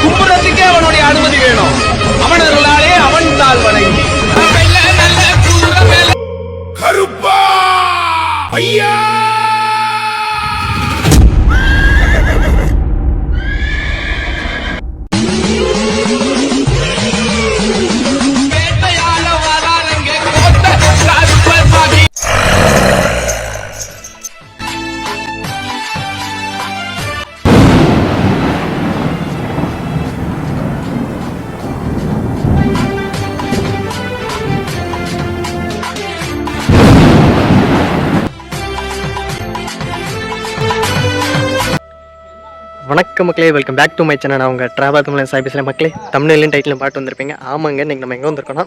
கும்புறதுக்கே அவனுடைய அனுமதி வேணும். அவனர்களாலே அவன் தாள் வணங்கி கருப்பா ஐயா வணக்கம் மக்களே, welcome back to my channel. அவங்க ட்ராவல் தமிழ் சாய்பிஸில் மக்களே தமிழ்லையும் டைட்டிலும் பாட்டு வந்திருப்பீங்க. ஆமாங்க, இன்றைக்கி நம்ம எங்கே வந்திருக்கோன்னா,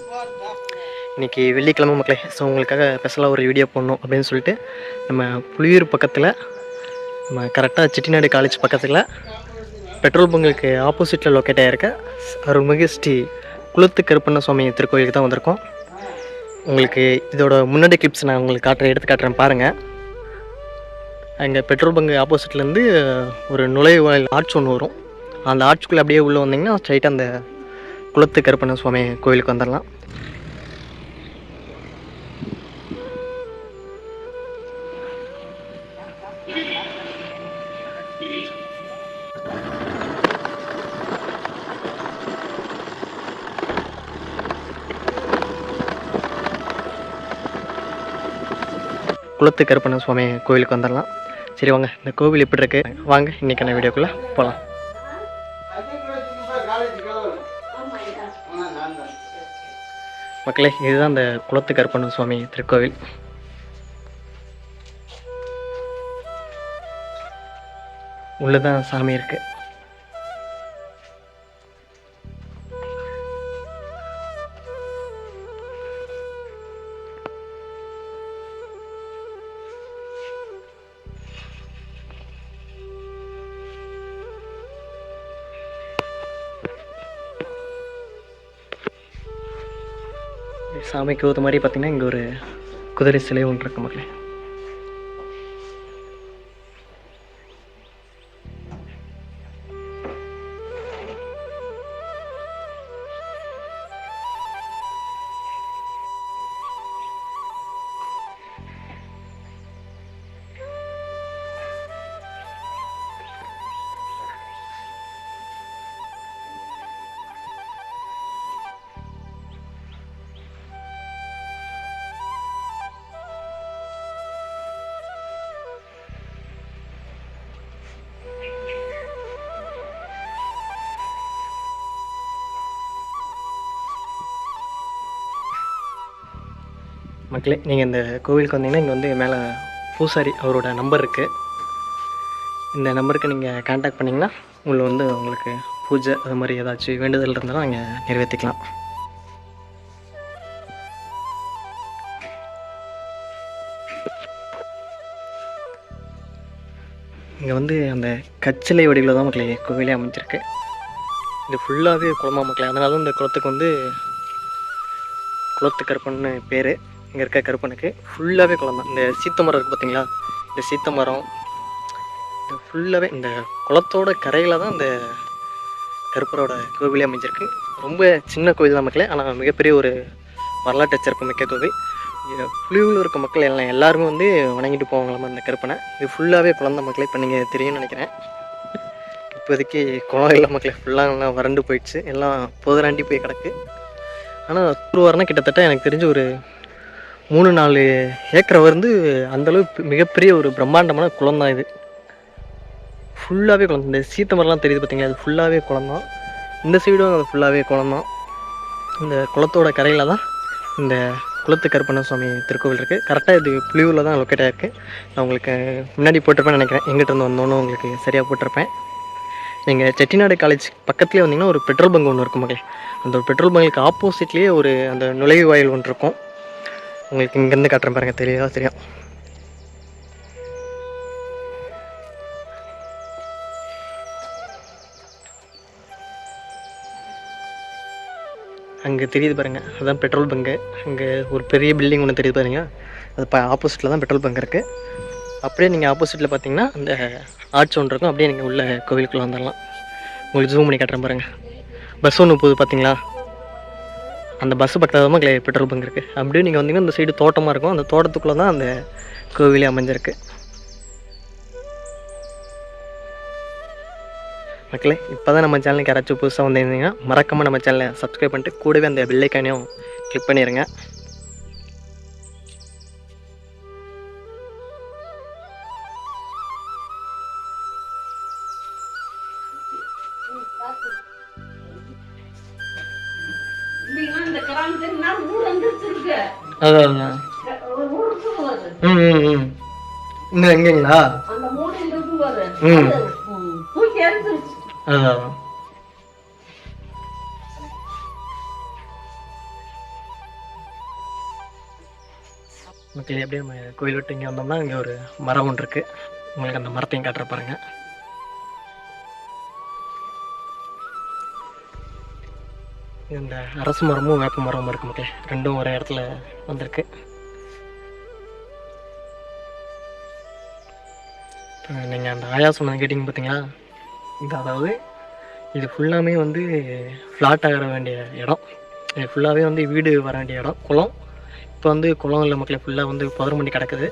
இன்றைக்கி வெள்ளிக்கிழமை மக்களே. ஸோ உங்களுக்காக ஸ்பெஷலாக ஒரு வீடியோ போடணும் அப்படின்னு சொல்லிட்டு நம்ம புளியூர் பக்கத்தில் நம்ம கரெக்டாக செட்டிநாடு காலேஜ் பக்கத்தில் பெட்ரோல் பங்குக்கு ஆப்போசிட்டில் லொக்கேட் ஆகிருக்க அருள்மிகு ஸ்ரீ குளத்து கருப்பண்ண சுவாமி திருக்கோயிலுக்கு தான் வந்திருக்கோம். உங்களுக்கு இதோட முன்னாடி கிளிப்ஸ் நான் உங்களுக்கு எடுத்து காட்டுறேன் பாருங்கள். அங்கே பெட்ரோல் பங்கு ஆப்போசிட்லேருந்து ஒரு நுழைவாயில் ஆர்ச் ஒன்று வரும். அந்த ஆர்ச்சுக்குள்ளே அப்படியே உள்ளே வந்தீங்கன்னா ஸ்ட்ரைட்டாக அந்த குளத்து கருப்பண்ண சுவாமி கோயிலுக்கு வந்துடலாம். குளத்து கருப்பண்ண சுவாமி கோயிலுக்கு வந்துடலாம். சரி வாங்க, இந்த கோவில் எப்படி இருக்குது வாங்க இன்றைக்கான வீடியோக்குள்ளே போகலாம். மக்களே, இதுதான் அந்த குளத்து கருப்பண்ண சுவாமி திருக்கோவில். உள்ளதான் சாமி இருக்குது. சாமிக்கு ஊற்ற மாதிரி பார்த்திங்கன்னா இங்கே ஒரு குதிரை சிலை ஒன்று இருக்கு மக்களே. மக்களே, நீங்கள் இந்த கோவிலுக்கு வந்தீங்கன்னா இங்கே வந்து மேலே பூசாரி அவரோட நம்பர் இருக்குது. இந்த நம்பருக்கு நீங்கள் கான்டாக்ட் பண்ணிங்கன்னா உங்களுக்கு பூஜை அது மாதிரி ஏதாச்சும் வேண்டுதல் இருந்தாலும் அங்கே நிறைவேற்றிக்கலாம். இங்கே வந்து அந்த கச்சிலை வடிவில் தான் மக்களே கோவிலே அமைஞ்சிருக்கு. இது ஃபுல்லாகவே குளமா மக்களே. அதனால தான் இந்த குளத்துக்கு வந்து குளத்து கருப்பன்னு பேர். இங்கே இருக்க கருப்பனுக்கு ஃபுல்லாகவே குளம் தான். இந்த சீத்த மரம் இருக்குது பார்த்தீங்களா, இந்த சீத்த மரம் இது ஃபுல்லாகவே இந்த குளத்தோட கரையில் தான் இந்த கருப்பரோட கோவிலே அமைஞ்சிருக்கு. ரொம்ப சின்ன கோவில் தான் மக்களே, ஆனால் மிகப்பெரிய ஒரு வரலாற்று சிறப்பு மிக்க கோவில். புலியூரில் இருக்க மக்கள் எல்லாருமே வந்து வணங்கிட்டு போவாங்களாமா இந்த கருப்பனை. இது ஃபுல்லாகவே குளம் தான் மக்களே. இப்போ நீங்கள் தெரியும்னு நினைக்கிறேன். இப்போதைக்கு குளம் இல்லை மக்களே, ஃபுல்லாக எல்லாம் வறண்டு போயிடுச்சு, எல்லாம் போதராண்டி போய் கிடக்கு. ஆனால் தூர்வாரனா கிட்டத்தட்ட எனக்கு தெரிஞ்சு ஒரு 3-4 ஏக்கரை வந்து அந்தளவு மிகப்பெரிய ஒரு பிரம்மாண்டமான குளம் தான் இது. ஃபுல்லாகவே குளம். இந்த சீத்த மரம்லாம் தெரியுது பார்த்தீங்களா, அது ஃபுல்லாகவே குளம் தான். இந்த சைடும் அது ஃபுல்லாகவே குளம் தான். இந்த குளத்தோட கரையில் தான் இந்த குளத்து கருப்பண்ண சுவாமி திருக்கோவில் இருக்குது. கரெக்டாக இது புலியூரில் தான் லொக்கேட் ஆகிருக்கு. நான் உங்களுக்கு முன்னாடி போட்டிருப்பேன்னு நினைக்கிறேன். எங்கிட்ட இருந்து வந்தோன்னு உங்களுக்கு சரியாக போட்டிருப்பேன். நீங்கள் செட்டிநாடு காலேஜ் பக்கத்துலேயே வந்தீங்கன்னா ஒரு பெட்ரோல் பங்க் ஒன்று இருக்கும் மக்களே. அந்த ஒரு பெட்ரோல் பங்குக்கு ஆப்போசிட்லேயே ஒரு அந்த நுழைவு வாயில் ஒன்று இருக்கும். உங்களுக்கு இங்கேருந்து காட்டுறேன் பாருங்கள், தெரியும். அங்கே தெரியுது பாருங்கள், அதுதான் பெட்ரோல் பங்கு. அங்கே ஒரு பெரிய பில்டிங் ஒன்று தெரியுது பாருங்க, அது ஆப்போசிட்டில் தான் பெட்ரோல் பங்க் இருக்குது. அப்படியே நீங்கள் ஆப்போசிட்டில் பார்த்தீங்கன்னா அந்த ஆர்ச் ஒன்று இருக்கும். அப்படியே நீங்கள் உள்ள கோவிலுக்குள்ளே வந்துடலாம். உங்களுக்கு ஜூம் பண்ணி காட்டுறேன் பாருங்கள். பஸ் ஒன்று போகுது பார்த்தீங்களா, அந்த பஸ்ஸு பக்கத்தில் தான் மக்களே பெட்ரோல் பங்க் இருக்குது. அப்படியே நீங்கள் வந்தீங்கன்னா இந்த சைடு தோட்டமாக இருக்கும், அந்த தோட்டத்துக்குள்ளே தான் அந்த கோவிலே அமைஞ்சிருக்கு. மக்களே இப்போ தான் நம்ம சேனலுக்கு யாராச்சும் புதுசாக வந்திருந்தீங்கன்னா மறக்காமல் நம்ம சேனலை சப்ஸ்கிரைப் பண்ணிட்டு கூடவே அந்த பெல் ஐக்கானையும் கிளிக் பண்ணிடுங்க. அதான் இன்னும் எங்கேங்களா? அதான் மக்களே அப்படியே நம்ம கோயில் விட்டு இங்கே வந்தோம்னா இங்கே ஒரு மரம் ஒன்று இருக்குது. உங்களுக்கு அந்த மரத்தையும் காட்டுற பாருங்க. இந்த அரசு மரமும் வேப்ப மரமும் இருக்கு மக்களே, ரெண்டும் ஒரே இடத்துல வந்திருக்கு. நீங்கள் அந்த ஆயா சொன்னது கேட்டிங்க பார்த்தீங்களா, இது அதாவது இது ஃபுல்லாமே வந்து ஃப்ளாட் ஆகிற வேண்டிய இடம், இது ஃபுல்லாகவே வந்து வீடு வர வேண்டிய இடம், குளம். இப்போ வந்து குளம் இல்லை மக்களே, ஃபுல்லாக வந்து புதர் பண்ணி கிடக்குது.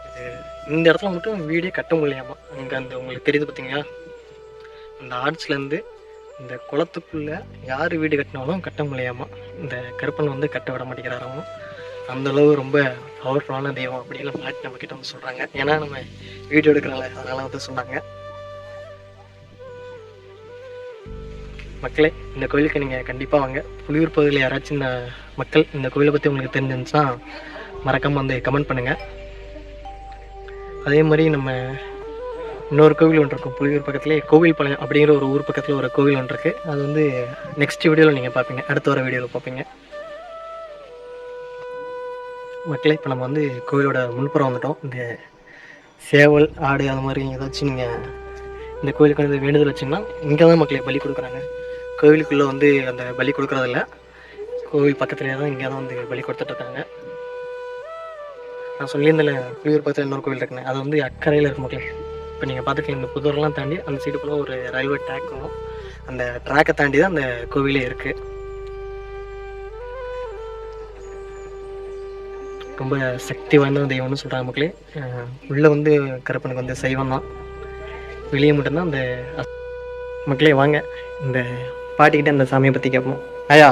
இது இந்த இடத்துல மட்டும் வீடே கட்ட முடியாமா. அங்கே அந்த உங்களுக்கு தெரியுது பார்த்தீங்களா, அந்த ஆர்ட்ஸ்லேருந்து இந்த குளத்துக்குள்ளே யார் வீடு கட்டினாலும் கட்ட முடியாமா. இந்த கருப்பன் வந்து கட்ட விட மாட்டேங்கிறாராமா. அந்தளவு ரொம்ப பவர்ஃபுல்லான தெய்வம் அப்படின்னு பாட்டி நம்மக்கிட்ட வந்து சொல்கிறாங்க. ஏன்னா நம்ம வீடியோ எடுக்கிறனால அதனால் வந்து சொன்னாங்க. மக்களே இந்த கோயிலுக்கு நீங்கள் கண்டிப்பாக வாங்க. புலியூர் பகுதியில் யாராச்சும் இந்த மக்கள் இந்த கோயிலை பற்றி உங்களுக்கு தெரிஞ்சிருந்துச்சுன்னா மறக்காமல் வந்து கமெண்ட் பண்ணுங்கள். அதே மாதிரி நம்ம இன்னொரு கோவில் ஒன்று இருக்கும் புலியூர் பக்கத்துலேயே, கோவில்பாளையம் அப்படிங்கிற ஒரு ஊர் பக்கத்தில் ஒரு கோவில் ஒன்று இருக்குது. அது வந்து நெக்ஸ்ட் வீடியோவில் நீங்கள் பார்ப்பீங்க, அடுத்த வர வீடியோவில் பார்ப்பீங்க. மக்களே இப்போ நம்ம வந்து கோவிலோட முன்புறம் வந்துட்டோம். இந்த சேவல் ஆடு அது மாதிரி ஏதாச்சும் நீங்கள் இந்த கோவிலுக்கு வந்து வேண்டுதல் வச்சிங்கன்னா இங்கே தான் மக்களே பலி கொடுக்குறாங்க. கோவிலுக்குள்ளே வந்து அந்த பலி கொடுக்குறதில்ல, கோவில் பக்கத்துலேயே தான் இங்கே தான் வந்து பலி கொடுத்துட்ருக்காங்க. நான் சொல்லியிருந்தேன் புலியூர் பக்கத்தில் இன்னொரு கோவில் இருக்குன்னு, அது வந்து அக்கறையில் இருக்கு மக்களே. இப்போ நீங்கள் பார்த்துக்கலாம், இந்த புதூரெலாம் தாண்டி அந்த சைடுக்குள்ளே ஒரு ரயில்வே ட்ராக் வரும், அந்த ட்ராக்கை தாண்டி தான் அந்த கோவிலே இருக்குது. ரொம்ப சக்தி வாய்ந்த தெய்வம்னு சொல்கிறாங்க மக்களே. உள்ளே வந்து கருப்பனுக்கு வந்து சைவம் தான், வெளியே மட்டும்தான் அந்த மக்களே. வாங்க இந்த பாட்டிக்கிட்ட அந்த சாமியை பற்றி கேட்போம். ஐயா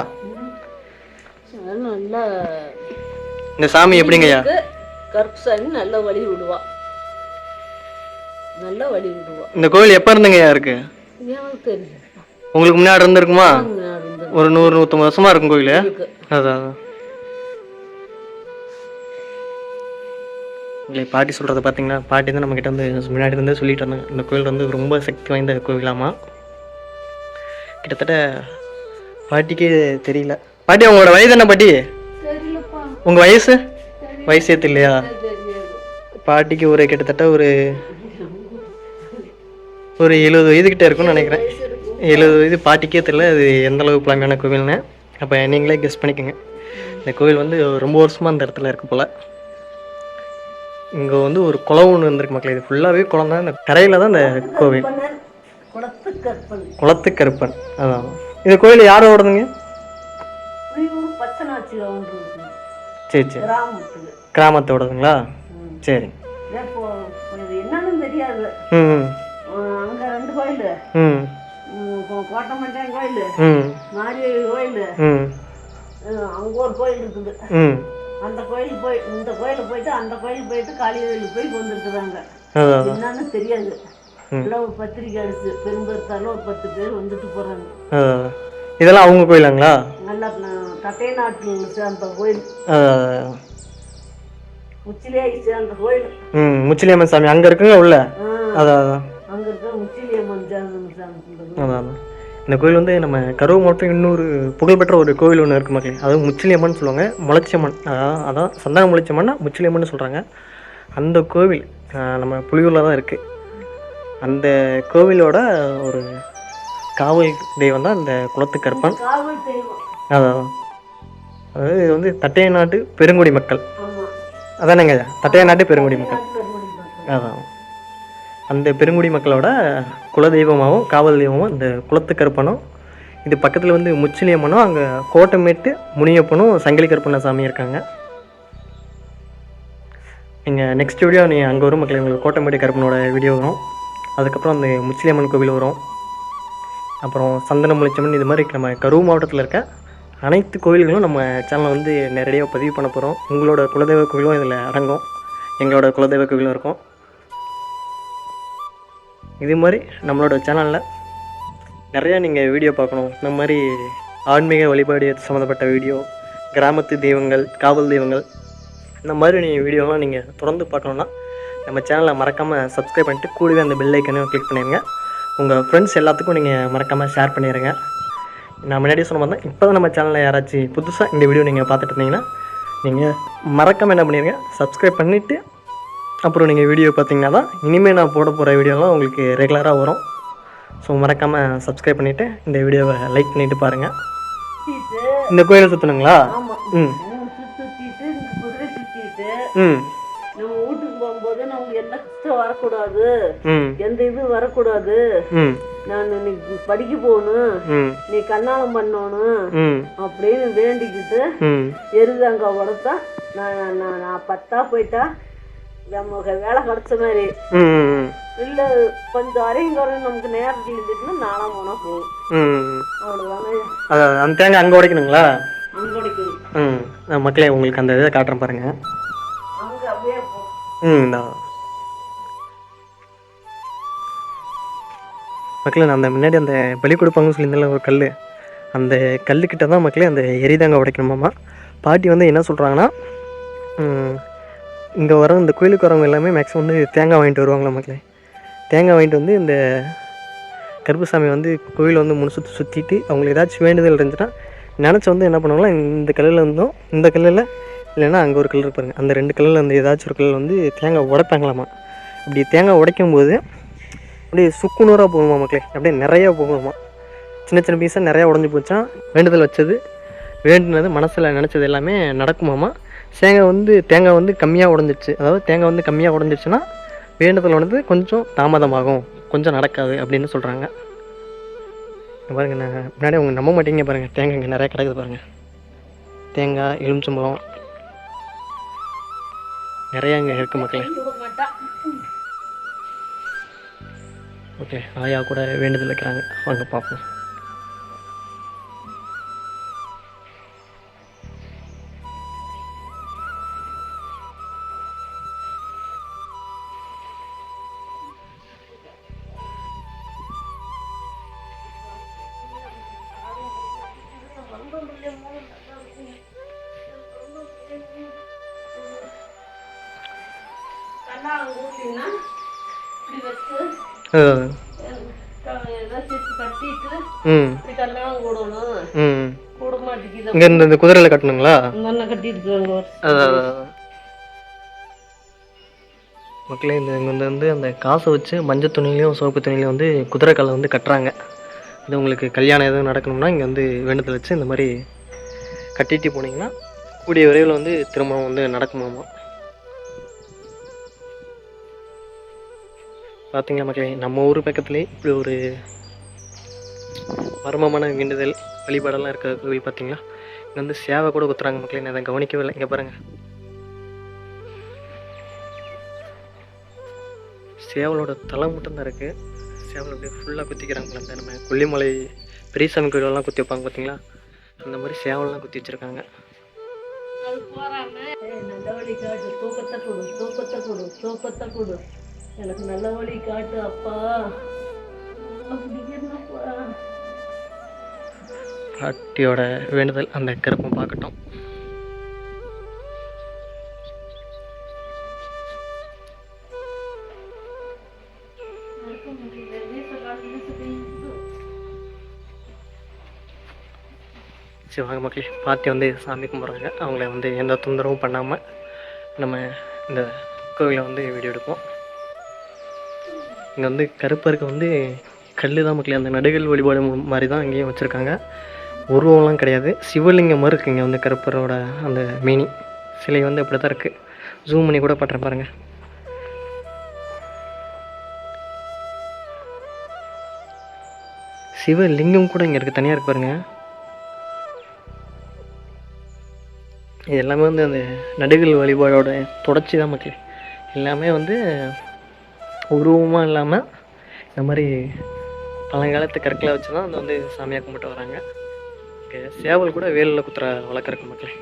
இந்த சாமி எப்படிங்க ஐயா? கருப்பு சாமி நல்ல வழி விடுவா, நல்ல வழி விடுவா. இந்த கோவில் எப்போ இருந்துங்க ஐயா இருக்கு? தெரியும், உங்களுக்கு முன்னாடி இருந்திருக்குமா? ஒரு 100-150 வருஷமா இருக்கும் கோயில். அதான் இல்லை பாட்டி சொல்கிறத பார்த்தீங்கன்னா, பாட்டி தான் நம்மக்கிட்ட வந்து முன்னாடி இருந்தே சொல்லிட்டு இருந்தாங்க இந்த கோயில் வந்து ரொம்ப சக்தி வாய்ந்த கோவிலாமா. கிட்டத்தட்ட பாட்டிக்கே தெரியல. பாட்டி உங்களோட வயது என்ன பாட்டி? உங்கள் வயசே தெரியலையா? பாட்டிக்கு ஒரு கிட்டத்தட்ட ஒரு 70 வயதுக்கிட்ட இருக்கும்னு நினைக்கிறேன். 70 வயது பாட்டிக்கே தெரியல அது எந்தளவு பழமையான கோவில்னு. அப்போ நீங்களே கெஸ் பண்ணிக்கோங்க. இந்த கோவில் வந்து ரொம்ப வருஷமாக அந்த இடத்துல இருக்கு போல். இங்கே வந்து ஒரு குளம் ஒன்று இருந்திருக்கு மக்கள். இது ஃபுல்லாகவே குளம் தான், இந்த கரையில் தான் இந்த கோவில். குளத்து கருப்பன். அதான் இந்த கோயில் யாரோடதுங்க? சரி சரி, கிராமத்தோடதுங்களா? சரி. என்னன்னு தெரியாது. அங்க 2 கோயில், கோட்டமண்டான் கோயில், மாரியம்மன் கோயில், அங்க ஒரு கோயில் இருக்குது. அந்த கோயில் போய் இந்த கோயிலுக்கு போயிட்டு அந்த கோயிலுக்கு போயிட்டு காளிகோயிலுக்கு போய் வந்துருக்குறாங்க. என்னன்னு தெரியாது. ஒரு பத்திரிக்கை அடிச்சு பெரும்பெருத்தால ஒரு 10 பேர் வந்துட்டு போறாங்க. இதெல்லாம் அவங்க கோயிலாங்களா? நல்லா கட்டை நாட்டில் சேர்ந்த கோயில், முச்சிலியாய் சேர்ந்த கோயில். முச்சிலியம்மன் சாமி அங்க இருக்குங்க உள்ள. அதான் அங்க இருக்க முச்சிலியம்மன் சாமி. அதான் இந்த கோயில் வந்து நம்ம கரூர் மாவட்டம் இன்னொரு புகழ்பெற்ற ஒரு கோவில் ஒன்று இருக்குது மக்களே. அதுவும் முச்சிலியம்மன் சொல்லுவாங்க, முளைச்சம்மன். அதான் சந்தான முளைச்சம்மன்னா முச்சிலியம்மன் சொல்கிறாங்க. அந்த கோவில் நம்ம புலியூரில் தான் இருக்குது. அந்த கோவிலோட ஒரு காவல் தெய்வம் தான் இந்த குளத்து கருப்பன். அதான் அதாவது இது வந்து தட்டைய நாட்டு பெருங்குடி மக்கள். அதானேங்க, தட்டைய நாட்டு பெருங்குடி மக்கள். அதான் அந்த பெருங்குடி மக்களோட குலதெய்வமாகவும் காவல் தெய்வமும் இந்த குளத்து கருப்பனும், இது பக்கத்தில் வந்து முச்சிலியம்மனும், அங்கே கோட்டமேட்டு முனியப்பனும் சங்கிலி கருப்பண்ண சாமி இருக்காங்க. நீங்கள் நெக்ஸ்ட் வீடியோ நீங்கள் அங்கே வரும் மக்களே, உங்களுக்கு கோட்டமேட்டு கருப்பனோட வீடியோ வரும். அதுக்கப்புறம் அந்த முச்சிலியம்மன் கோவில் வரும். அப்புறம் சந்தனமுளிச்சம்மன், இது மாதிரி நம்ம கரூர் மாவட்டத்தில் இருக்க அனைத்து கோவில்களும் நம்ம சேனலில் வந்து நேரடியாக பதிவு பண்ண போகிறோம். உங்களோட குலதெய்வ கோவிலும் இதில் அடங்கும், எங்களோட குலதெய்வ கோவிலும் இருக்கும். இது மாதிரி நம்மளோட சேனலில் நிறையா நீங்கள் வீடியோ பார்க்கணும். இந்த மாதிரி ஆன்மீக வழிபாடு சம்மந்தப்பட்ட வீடியோ, கிராமத்து தெய்வங்கள், காவல் தெய்வங்கள், இந்த மாதிரி நீங்கள் வீடியோலாம் நீங்கள் தொடர்ந்து பார்க்கணுன்னா நம்ம சேனலை மறக்காமல் சப்ஸ்கிரைப் பண்ணிட்டு கூடவே அந்த பெல் ஐக்கனையும் கிளிக் பண்ணிடுங்க. உங்கள் ஃப்ரெண்ட்ஸ் எல்லாத்துக்கும் நீங்கள் மறக்காமல் ஷேர் பண்ணிடுங்க. நான் முன்னாடியே சொன்ன மாதிரி தான், இப்போ தான் நம்ம சேனலில் யாராச்சும் புதுசாக இந்த வீடியோ நீங்கள் பார்த்துட்டு இருந்தீங்கன்னா நீங்கள் மறக்காமல் என்ன பண்ணிடுங்க, சப்ஸ்கிரைப் பண்ணிவிட்டு அப்புறம் நீங்கள் வீடியோ பார்த்தீங்கன்னா தான் இனிமேல் நான் போட போகிற வீடியோலாம் உங்களுக்கு ரெகுலராக வரும். ஸோ மறக்காமல் சப்ஸ்கிரைப் பண்ணிவிட்டு இந்த வீடியோவை லைக் பண்ணிவிட்டு பாருங்கள். இந்த கோயிலை சுற்றணுங்களா? ம் சுற்றிட்டு குதிரை சுற்றிட்டு ம் நம்ம வீட்டுக்கு போகும்போது நமக்கு எந்த கஷ்டம் வரக்கூடாது, ம் எந்த இது வரக்கூடாது, ம் நான் நீ படிக்க போகணும், ம் நீ கண்ணாலம் பண்ணணும் ம் அப்படின்னு வேண்டிக்கிட்டு ம் எருதாங்க உடத்தா நான் பத்தா போயிட்டா நமக்கு வேலை கிடைச்ச மாதிரி. ம் இல்லை கொஞ்சம் அரைங்குறையும் நமக்கு நேரத்தில் இருந்துட்டுன்னா நாளாக போனால் போகும். ம் அவ்வளோதானே. அதான் அந்த தேங்காய் அங்கே உடைக்கணுங்களா? அங்கே உடைக்கணும். மக்களே உங்களுக்கு அந்த இதை காட்டுறேன் பாருங்கள். அங்கே அப்படியே போ. மக்களே நான் அந்த முன்னாடி அந்த பலி கொடுப்பாங்கன்னு சொல்லியிருந்தால ஒரு கல், அந்த கல்லுக்கிட்ட தான் மக்களே அந்த எரிதாங்க உடைக்கணுமாம்மா. பாட்டி வந்து என்ன சொல்கிறாங்கன்னா, இங்கே வர இந்த கோயிலுக்கு வரவங்க எல்லாமே மேக்ஸிமம் வந்து தேங்காய் வாங்கிட்டு வருவாங்களா மக்களே. தேங்காய் வாங்கிட்டு வந்து இந்த கருப்புசாமி வந்து கோயிலை வந்து முழு சுற்றிட்டு அவங்களுக்கு ஏதாச்சும் வேண்டுதல் இருந்துச்சுன்னா நினச்சி வந்து என்ன பண்ணுவாங்களா, இந்த கல்லில் இருந்தோம், இந்த கல்லில் இல்லைன்னா அங்கே ஒரு கல் இருப்பாருங்க, அந்த 2 கல்லில் வந்து ஏதாச்சும் ஒரு கல்லில் வந்து தேங்காய் உடைப்பாங்களாமா. அப்படி தேங்காய் உடைக்கும்போது அப்படியே சுக்குநூறாக போகணுமா மக்களே, அப்படியே நிறையா போகணுமா. சின்ன சின்ன பீஸாக நிறையா உடஞ்சி போச்சா, வேண்டுதல் வச்சது வேண்டுனது மனசில் நினச்சது எல்லாமே நடக்குமாமா. தேங்காய் வந்து கம்மியாக உடஞ்சிடுச்சு, அதாவது தேங்காய் வந்து கம்மியாக உடஞ்சிடுச்சுன்னா வேண்டுதல் வந்து கொஞ்சம் தாமதமாகும், கொஞ்சம் நடக்காது அப்படின்னு சொல்கிறாங்க. பாருங்கள், நான் முன்னாடி அவங்க நம்ப மாட்டீங்க பாருங்கள், தேங்காய் இங்கே நிறையா கிடக்குது பாருங்கள். தேங்காய், எலுமிச்சம்பழம் நிறையா இங்கே இருக்குது மக்களே. ஓகே, ஆயா கூட வேண்டுதல் வைக்கிறாங்க, வாங்க பார்ப்போம். இங்கே இந்த குதிரையில் கட்டணுங்களா? மக்களே இங்கே வந்து அந்த காசை வச்சு மஞ்சள் துணிலையும் சிவப்பு துணிலையும் வந்து குதிரைக்காலை வந்து கட்டுறாங்க. இது உங்களுக்கு கல்யாணம் எதுவும் நடக்கணும்னா இங்கே வந்து வேண்டுதல் வச்சு இந்த மாதிரி கட்டிட்டு போனீங்கன்னா கூடிய விரைவில் வந்து திருமணம் வந்து நடக்குமாமா. பார்த்தீங்களா மக்களே, நம்ம ஊர் பக்கத்துலேயே இப்படி ஒரு மர்மமான வேண்டுதல் வழிபாடெல்லாம் இருக்கிற கோவில் பார்த்தீங்களா. இங்கே வந்து சேவை கூட குத்துறாங்க மக்களே, நான் அதை கவனிக்கவே இல்லை. இங்கே பாருங்கள், சேவலோட தலை மட்டும்தான் இருக்குது. சேவல் அப்படியே ஃபுல்லாக குத்திக்கிறாங்க. அந்த நம்ம கொல்லிமலை பெரியசாமி கோயிலெல்லாம் குத்தி வைப்பாங்க பார்த்தீங்களா, அந்த மாதிரி சேவல்லாம் குத்தி வச்சுருக்காங்க. எனக்கு நல்ல வழி காட்டு அப்பா. பாட்டியோட வேண்டுதல் அந்த கருப்பம் பார்க்கட்டும். சரி வாங்க மக்களே, பாட்டி வந்து சாமி கும்பிட்றாங்க. அவங்கள வந்து எந்த தொந்தரவும் பண்ணாமல் நம்ம இந்த கோவிலை வந்து வீடியோ எடுப்போம். இங்கே வந்து கருப்பருக்கு வந்து கல் தான் மக்களே, அந்த நடுகள் வழிபாடு மாதிரி தான் இங்கேயும் வச்சுருக்காங்க. உருவம்லாம் கிடையாது, சிவலிங்கம் மாதிரி இருக்குது. இங்கே வந்து கருப்பரோட அந்த மேனி சிலை வந்து அப்படி தான் இருக்குது. ஜூம் பண்ணி கூட பண்ணுறேன் பாருங்கள். சிவலிங்கம் கூட இங்கே இருக்குது, தனியாக இருக்கு பாருங்க. இது எல்லாமே வந்து அந்த நடுகள் வழிபாடோட தொடர்ச்சி தான் மக்களே. எல்லாமே வந்து உருவமாக இல்லாமல் இந்த மாதிரி பழங்காலத்து கற்களை வச்சு தான் அதை வந்து சாமியாக கும்பிட்டு வராங்க. இங்கே சேவல் கூட வேலில் குத்துற வழக்கம் இருக்கு மக்களே.